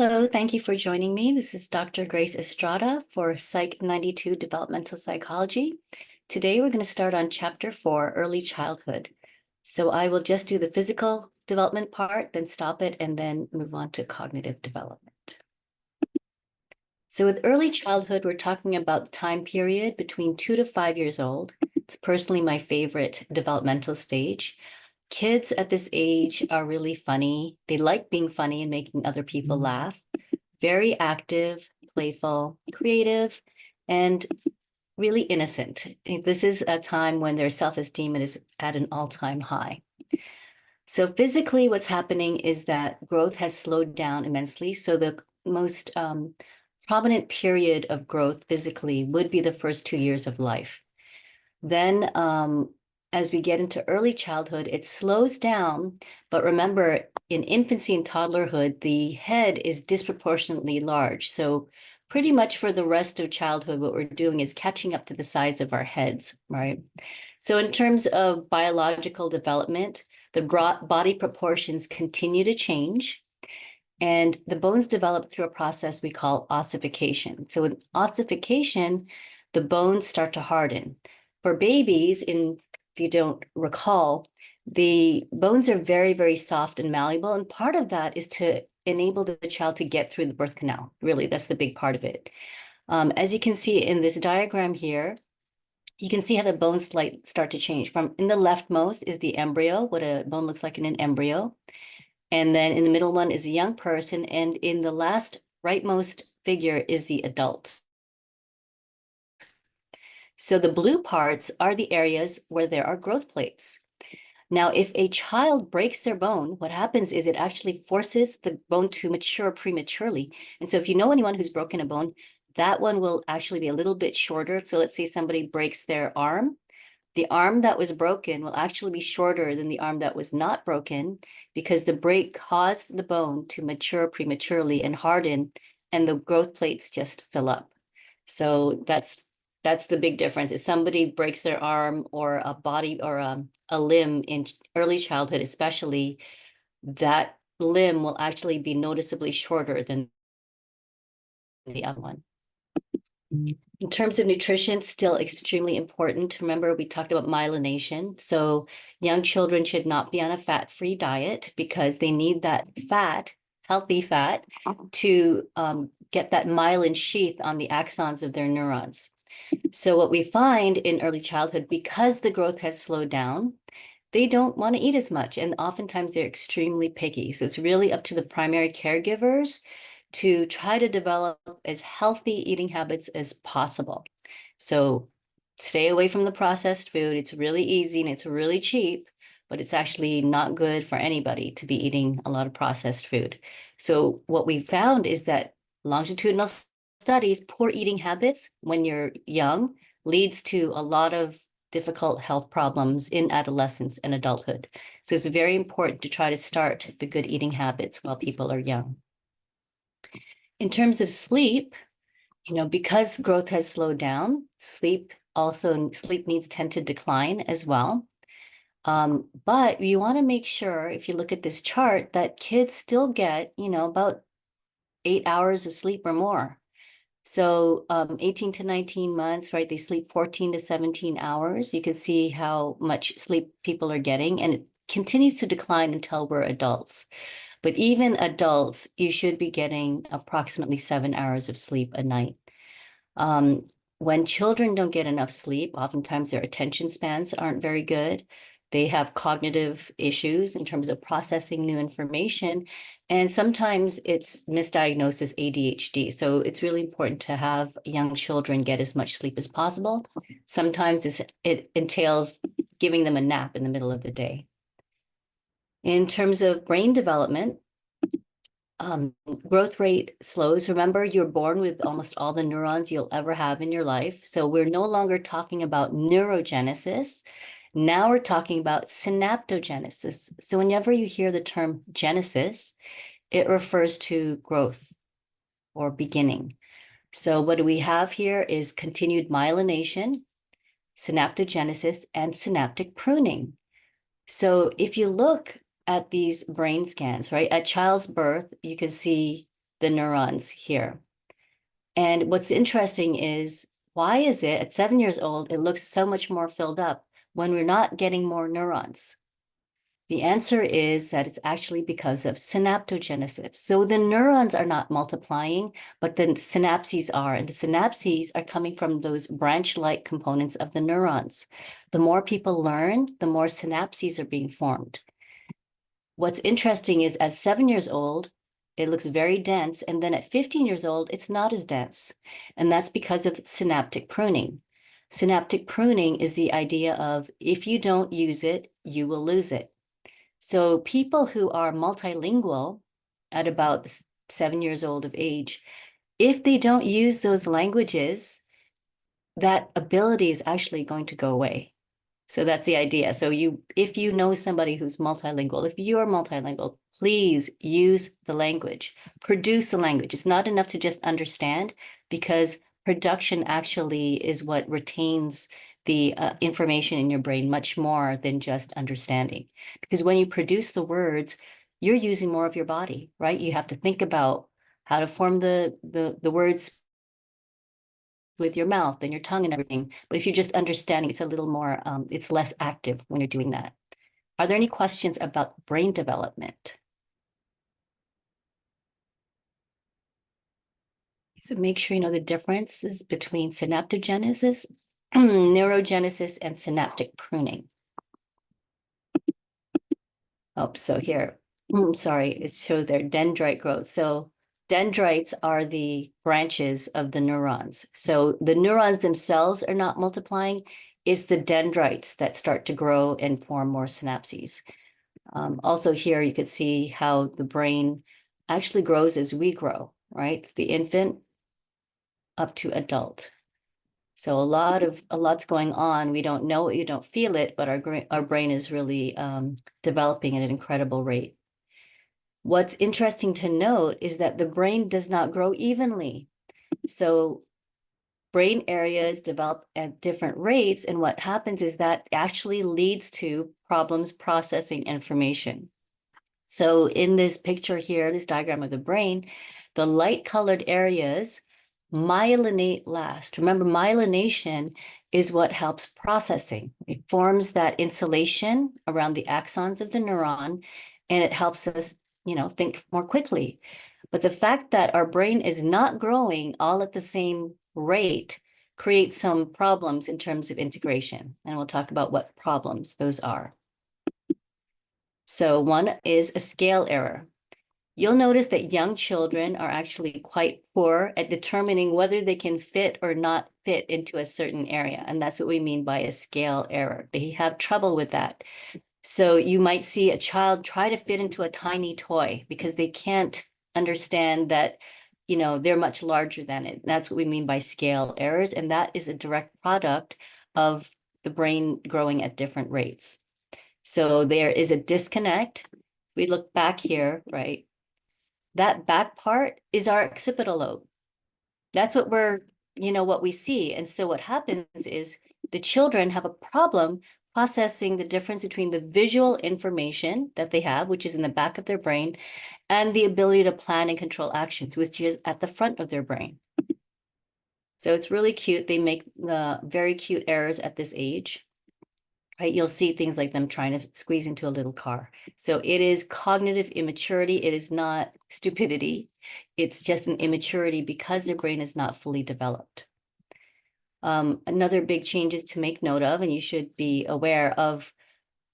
Hello, thank you for joining me. This is Dr. Grace Estrada for Psych 92 Developmental Psychology. Today we're going to start on Chapter 4, Early Childhood. So I will just do the physical development part, then stop it, and then move on to cognitive development. So with early childhood, we're talking about the time period between 2 to 5 years old. It's personally my favorite developmental stage. Kids at this age are really funny. They like being funny and making other people laugh. Very active, playful, creative, and really innocent. This is a time when their self-esteem is at an all-time high. So physically, what's happening is that growth has slowed down immensely. So the most prominent period of growth physically would be the first 2 years of life. Then as we get into early childhood, it slows down. But remember, in infancy and toddlerhood, the head is disproportionately large. So pretty much for the rest of childhood, what we're doing is catching up to the size of our heads, right? So in terms of biological development, the body proportions continue to change. And the bones develop through a process we call ossification. So with ossification, the bones start to harden. For babies, if you don't recall, the bones are very, very soft and malleable. And part of that is to enable the child to get through the birth canal. Really, that's the big part of it. As you can see in this diagram here, you can see how the bones start to change. From in the leftmost is the embryo, what a bone looks like in an embryo. And then in the middle one is a young person. And in the last rightmost figure is the adult. So the blue parts are the areas where there are growth plates. Now, if a child breaks their bone, what happens is it actually forces the bone to mature prematurely. And so if you know anyone who's broken a bone, that one will actually be a little bit shorter. So let's say somebody breaks their arm. The arm that was broken will actually be shorter than the arm that was not broken because the break caused the bone to mature prematurely and harden, and the growth plates just fill up. So that's the big difference. If somebody breaks their arm or a body or a limb in early childhood, especially, that limb will actually be noticeably shorter than the other one. In terms of nutrition, still extremely important. Remember, we talked about myelination. So young children should not be on a fat-free diet because they need that fat, healthy fat, to get that myelin sheath on the axons of their neurons. So what we find in early childhood, because the growth has slowed down, they don't want to eat as much. And oftentimes they're extremely picky. So it's really up to the primary caregivers to try to develop as healthy eating habits as possible. So stay away from the processed food. It's really easy and it's really cheap, but it's actually not good for anybody to be eating a lot of processed food. So what we found is that longitudinal studies, poor eating habits when you're young leads to a lot of difficult health problems in adolescence and adulthood. So it's very important to try to start the good eating habits while people are young. In terms of sleep, because growth has slowed down, sleep needs tend to decline as well. But you want to make sure, if you look at this chart, that kids still get, about 8 hours of sleep or more. So 18 to 19 months, right? They sleep 14 to 17 hours. You can see how much sleep people are getting, and it continues to decline until we're adults. But even adults, you should be getting approximately 7 hours of sleep a night. When children don't get enough sleep, oftentimes their attention spans aren't very good. They have cognitive issues in terms of processing new information. And sometimes it's misdiagnosed as ADHD. So it's really important to have young children get as much sleep as possible. Sometimes it entails giving them a nap in the middle of the day. In terms of brain development, growth rate slows. Remember, you're born with almost all the neurons you'll ever have in your life. So we're no longer talking about neurogenesis. Now we're talking about synaptogenesis. So whenever you hear the term genesis, it refers to growth or beginning. So what do we have here is continued myelination, synaptogenesis, and synaptic pruning. So if you look at these brain scans, right, at child's birth, you can see the neurons here. And what's interesting is, why is it at 7 years old, it looks so much more filled up when we're not getting more neurons? The answer is that it's actually because of synaptogenesis. So the neurons are not multiplying, but the synapses are. And the synapses are coming from those branch-like components of the neurons. The more people learn, the more synapses are being formed. What's interesting is at 7 years old, it looks very dense. And then at 15 years old, it's not as dense. And that's because of synaptic pruning. Synaptic pruning is the idea of if you don't use it, you will lose it. So people who are multilingual at about 7 years old of age, if they don't use those languages, that ability is actually going to go away. So that's the idea. So if you know somebody who's multilingual, if you are multilingual, please use the language, produce the language. It's not enough to just understand, because production actually is what retains the information in your brain much more than just understanding. Because when you produce the words, you're using more of your body, right? You have to think about how to form the words with your mouth and your tongue and everything. But if you're just understanding, it's a little more, it's less active when you're doing that. Are there any questions about brain development? So make sure you know the differences between synaptogenesis, neurogenesis, and synaptic pruning. Oh, so here, sorry, it shows their dendrite growth. So dendrites are the branches of the neurons. So the neurons themselves are not multiplying. It's the dendrites that start to grow and form more synapses. Also here, you could see how the brain actually grows as we grow, right? The infant up to adult. So a lot's going on. We don't know it, you don't feel it, but our brain is really developing at an incredible rate. What's interesting to note is that the brain does not grow evenly. So brain areas develop at different rates, and what happens is that actually leads to problems processing information. So in this picture here, this diagram of the brain, the light colored areas myelinate last. Remember, myelination is what helps processing. It forms that insulation around the axons of the neuron, and it helps us, think more quickly. But the fact that our brain is not growing all at the same rate creates some problems in terms of integration. And we'll talk about what problems those are. So one is a scale error. You'll notice that young children are actually quite poor at determining whether they can fit or not fit into a certain area. And that's what we mean by a scale error. They have trouble with that. So you might see a child try to fit into a tiny toy because they can't understand that, they're much larger than it. That's what we mean by scale errors. And that is a direct product of the brain growing at different rates. So there is a disconnect. We look back here, right? That back part is our occipital lobe. That's what what we see. And so what happens is the children have a problem processing the difference between the visual information that they have, which is in the back of their brain, and the ability to plan and control actions, which is at the front of their brain. So it's really cute. They make very cute errors at this age. Right, you'll see things like them trying to squeeze into a little car. So it is cognitive immaturity. It is not stupidity. It's just an immaturity because their brain is not fully developed. Another big changes to make note of, and you should be aware of,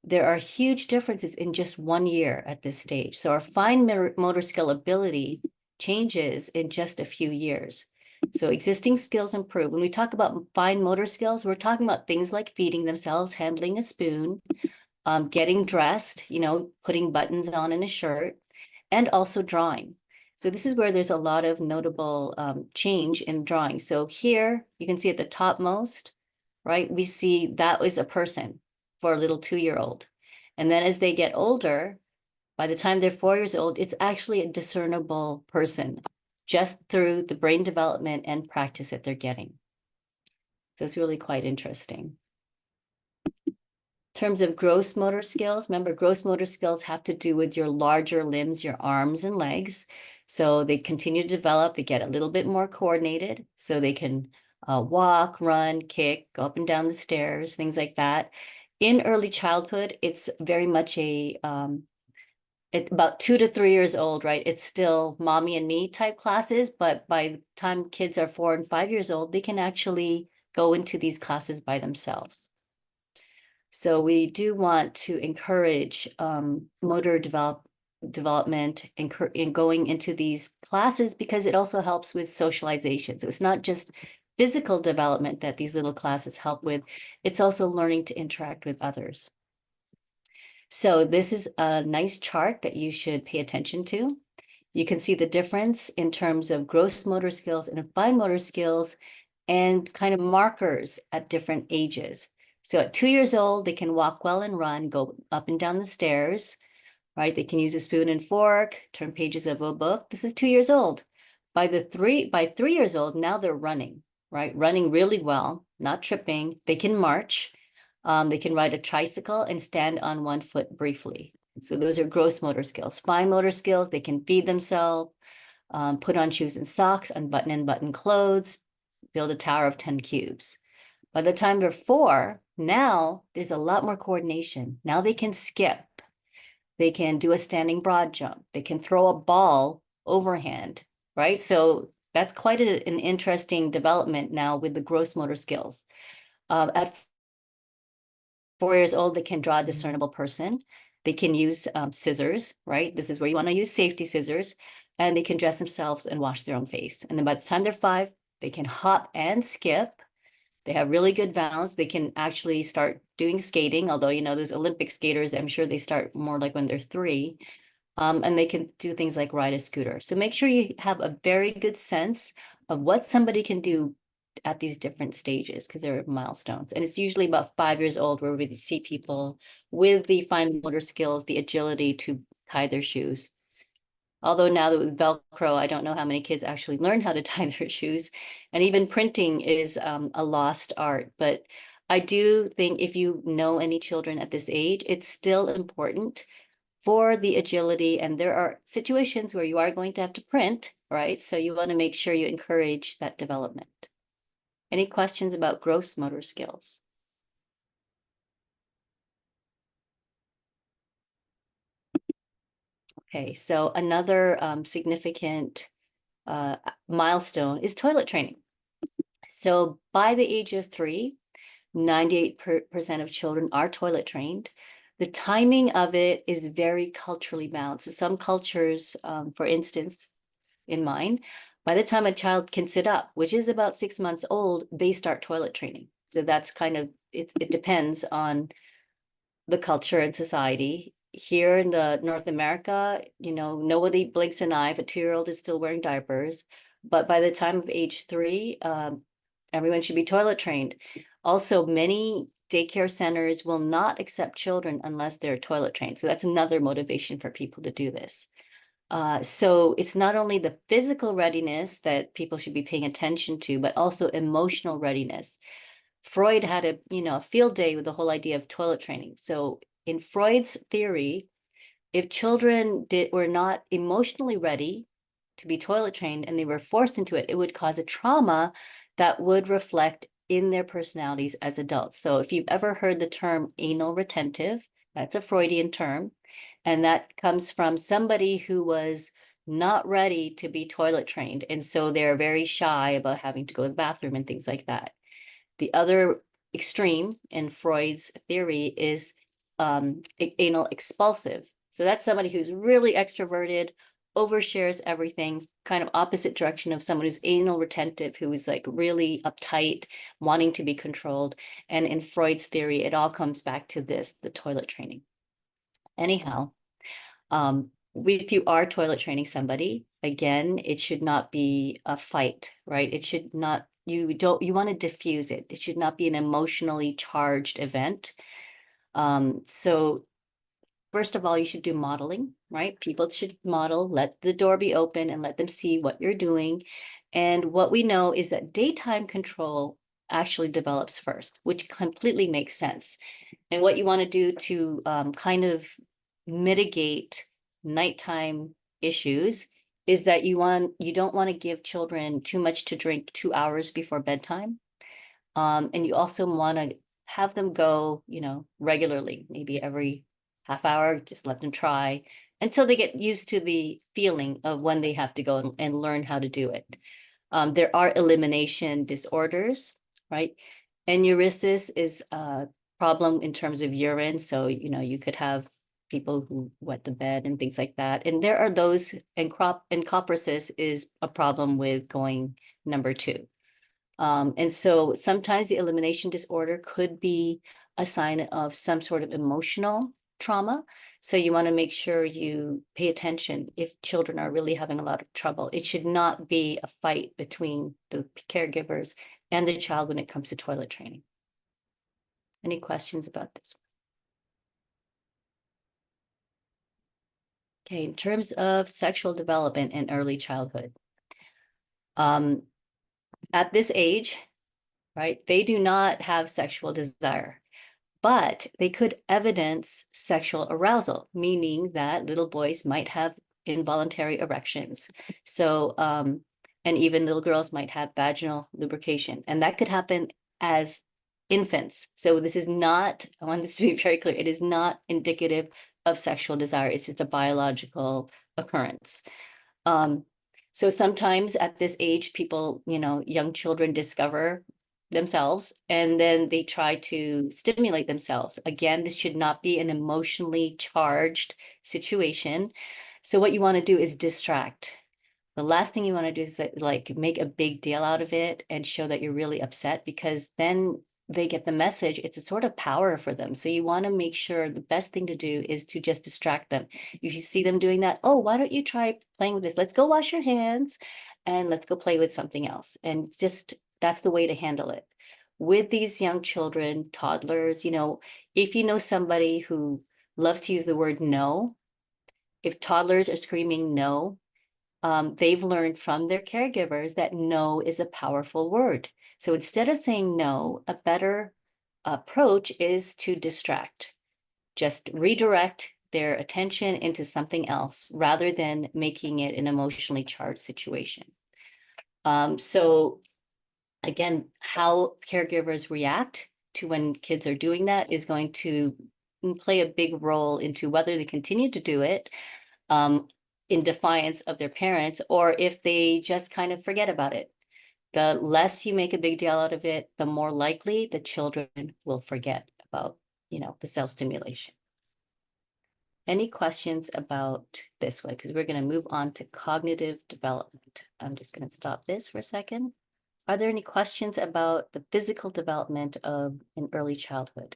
there are huge differences in just 1 year at this stage. So our fine motor skill ability changes in just a few years. So existing skills improve. When we talk about fine motor skills, we're talking about things like feeding themselves, handling a spoon, getting dressed, putting buttons on in a shirt, and also drawing. So this is where there's a lot of notable change in drawing. So here you can see at the topmost, right, we see that is a person for a little 2-year-old. And then as they get older, by the time they're 4 years old, it's actually a discernible person just through the brain development and practice that they're getting. So it's really quite interesting. In terms of gross motor skills, remember, gross motor skills have to do with your larger limbs, your arms and legs. So they continue to develop, they get a little bit more coordinated, so they can walk, run, kick, go up and down the stairs, things like that. In early childhood, it's very much at about 2 to 3 years old, right? It's still mommy and me type classes, but by the time kids are 4 and 5 years old, they can actually go into these classes by themselves. So we do want to encourage motor development in going into these classes because it also helps with socialization. So it's not just physical development that these little classes help with, it's also learning to interact with others. So this is a nice chart that you should pay attention to. You can see the difference in terms of gross motor skills and fine motor skills and kind of markers at different ages. So at 2 years old, they can walk well and run, go up and down the stairs, right? They can use a spoon and fork, turn pages of a book. This is 2 years old. By 3 years old, now they're running, right? Running really well, not tripping. They can march. They can ride a tricycle and stand on one foot briefly. So those are gross motor skills. Fine motor skills, they can feed themselves, put on shoes and socks, unbutton and button clothes, build a tower of 10 cubes. By the time they're 4, now there's a lot more coordination. Now they can skip. They can do a standing broad jump. They can throw a ball overhand, right? So that's quite an interesting development now with the gross motor skills. At 4 years old, they can draw a discernible person. They can use scissors, right? This is where you want to use safety scissors. And they can dress themselves and wash their own face. And then by the time they're 5, they can hop and skip. They have really good balance. They can actually start doing skating, although, you know, those Olympic skaters, I'm sure they start more like when they're 3. And they can do things like ride a scooter. So make sure you have a very good sense of what somebody can do at these different stages because they're milestones. And it's usually about 5 years old where we see people with the fine motor skills, the agility to tie their shoes. Although now that with Velcro, I don't know how many kids actually learn how to tie their shoes. And even printing is a lost art. But I do think if you know any children at this age, it's still important for the agility. And there are situations where you are going to have to print, right? So you want to make sure you encourage that development. Any questions about gross motor skills? Okay, so another significant milestone is toilet training. So by the age of 3, 98% of children are toilet trained. The timing of it is very culturally bound. So some cultures, for instance, in mine, by the time a child can sit up, which is about 6 months old, they start toilet training. So that's kind of, it depends on the culture and society. Here in the North America, you know, nobody blinks an eye if a 2-year-old is still wearing diapers. But by the time of age 3, everyone should be toilet trained. Also, many daycare centers will not accept children unless they're toilet trained. So that's another motivation for people to do this. So it's not only the physical readiness that people should be paying attention to, but also emotional readiness. Freud had a field day with the whole idea of toilet training. So in Freud's theory, if children were not emotionally ready to be toilet trained and they were forced into it, it would cause a trauma that would reflect in their personalities as adults. So if you've ever heard the term anal retentive, that's a Freudian term. And that comes from somebody who was not ready to be toilet trained. And so they're very shy about having to go to the bathroom and things like that. The other extreme in Freud's theory is anal expulsive. So that's somebody who's really extroverted, overshares everything, kind of opposite direction of someone who's anal retentive, who is like really uptight, wanting to be controlled. And in Freud's theory, it all comes back to this, the toilet training. Anyhow, if you are toilet training somebody, again, it should not be a fight, right? It should not, you want to diffuse it. It should not be an emotionally charged event. So first of all, you should do modeling, right? People should model, let the door be open and let them see what you're doing. And what we know is that daytime control actually develops first, which completely makes sense. And what you want to do to kind of mitigate nighttime issues is that you don't want to give children too much to drink 2 hours before bedtime. And you also want to have them go, regularly, maybe every half hour, just let them try until they get used to the feeling of when they have to go and learn how to do it. There are elimination disorders, right? Enuresis is a problem in terms of urine. So, you could have people who wet the bed and things like that. And there are those, and coprosis is a problem with going number 2. And so sometimes the elimination disorder could be a sign of some sort of emotional trauma. So you want to make sure you pay attention if children are really having a lot of trouble. It should not be a fight between the caregivers and the child when it comes to toilet training. Any questions about this? Okay, in terms of sexual development in early childhood, at this age, right, they do not have sexual desire, but they could evidence sexual arousal, meaning that little boys might have involuntary erections. So, and even little girls might have vaginal lubrication, and that could happen as infants. So this is not, I want this to be very clear, it is not indicative of sexual desire. It's just a biological occurrence. So sometimes at this age, people, young children discover themselves and then they try to stimulate themselves. Again, this should not be an emotionally charged situation. So what you want to do is distract. The last thing you want to do is make a big deal out of it and show that you're really upset, because then they get the message. It's a sort of power for them. So you want to make sure the best thing to do is to just distract them. If you see them doing that, oh, why don't you try playing with this? Let's go wash your hands and let's go play with something else. And just that's the way to handle it. With these young children, toddlers, if you know somebody who loves to use the word no, if toddlers are screaming no, they've learned from their caregivers that no is a powerful word. So instead of saying no, a better approach is to distract. Just redirect their attention into something else rather than making it an emotionally charged situation. So again, how caregivers react to when kids are doing that is going to play a big role into whether they continue to do it in defiance of their parents, or if they just kind of forget about it. The less you make a big deal out of it, the more likely the children will forget about, the self-stimulation. Any questions about this one? Because we're going to move on to cognitive development. I'm just going to stop this for a second. Are there any questions about the physical development of an early childhood?